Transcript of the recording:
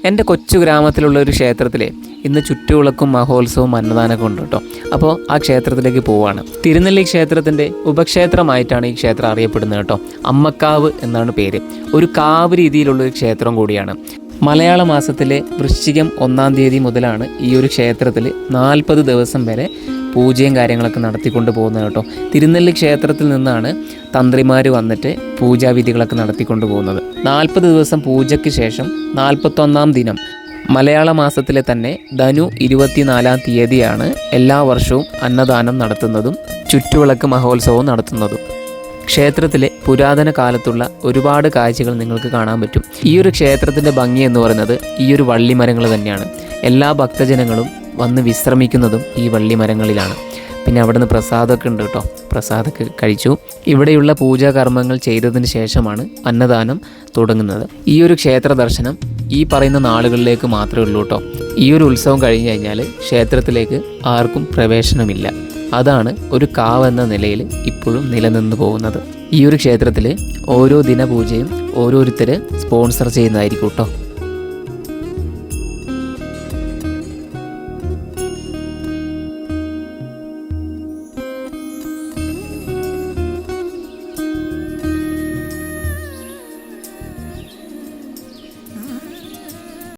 എൻ്റെ കൊച്ചു ഗ്രാമത്തിലുള്ള ഒരു ക്ഷേത്രത്തിൽ ഇന്ന് ചുറ്റുവിളക്കും മഹോത്സവവും അന്നദാനമൊക്കെ ഉണ്ട് കേട്ടോ. അപ്പോൾ ആ ക്ഷേത്രത്തിലേക്ക് പോവുകയാണ്. തിരുനെല്ലി ക്ഷേത്രത്തിൻ്റെ ഉപക്ഷേത്രമായിട്ടാണ് ഈ ക്ഷേത്രം അറിയപ്പെടുന്നത് കേട്ടോ. അമ്മക്കാവ് എന്നാണ് പേര്. ഒരു കാവ് രീതിയിലുള്ളൊരു ക്ഷേത്രം കൂടിയാണ്. മലയാള മാസത്തിലെ വൃശ്ചികം 1-ാം തീയതി മുതലാണ് ഈ ഒരു ക്ഷേത്രത്തിൽ 40 ദിവസം വരെ പൂജയും കാര്യങ്ങളൊക്കെ നടത്തിക്കൊണ്ട് പോകുന്നത് കേട്ടോ. തിരുനെല്ലി ക്ഷേത്രത്തിൽ നിന്നാണ് തന്ത്രിമാർ വന്നിട്ട് പൂജാവിധികളൊക്കെ നടത്തിക്കൊണ്ട് പോകുന്നത്. 40 ദിവസം പൂജയ്ക്ക് ശേഷം 41-ാം ദിനം മലയാള മാസത്തിലെ തന്നെ ധനു 24-ാം തീയതിയാണ് എല്ലാ വർഷവും അന്നദാനം നടത്തുന്നതും ചുറ്റുവിളക്ക് മഹോത്സവവും നടത്തുന്നതും. ക്ഷേത്രത്തിലെ പുരാതന കാലത്തുള്ള ഒരുപാട് കാഴ്ചകൾ നിങ്ങൾക്ക് കാണാൻ പറ്റും. ഈ ഒരു ക്ഷേത്രത്തിൻ്റെ ഭംഗി എന്ന് പറയുന്നത് ഈ ഒരു വള്ളിമരങ്ങൾ തന്നെയാണ്. എല്ലാ ഭക്തജനങ്ങളും വന്ന് വിശ്രമിക്കുന്നതും ഈ വള്ളിമരങ്ങളിലാണ്. പിന്നെ അവിടെ നിന്ന് പ്രസാദമൊക്കെ ഉണ്ട് കേട്ടോ. പ്രസാദമൊക്കെ കഴിച്ചു. ഇവിടെയുള്ള പൂജാകർമ്മങ്ങൾ ചെയ്തതിന് ശേഷമാണ് അന്നദാനം തുടങ്ങുന്നത്. ഈ ഒരു ക്ഷേത്ര ദർശനം ഈ പറയുന്ന നാളുകളിലേക്ക് മാത്രമേ ഉള്ളൂ കേട്ടോ. ഈ ഒരു ഉത്സവം കഴിഞ്ഞ് കഴിഞ്ഞാൽ ക്ഷേത്രത്തിലേക്ക് ആർക്കും പ്രവേശനമില്ല. അതാണ് ഒരു കാവ് എന്ന നിലയിൽ ഇപ്പോഴും നിലനിന്ന് പോകുന്നത്. ഈ ഒരു ക്ഷേത്രത്തിൽ ഓരോ ദിനപൂജയും ഓരോരുത്തർ സ്പോൺസർ ചെയ്യുന്നതായിരിക്കും കേട്ടോ.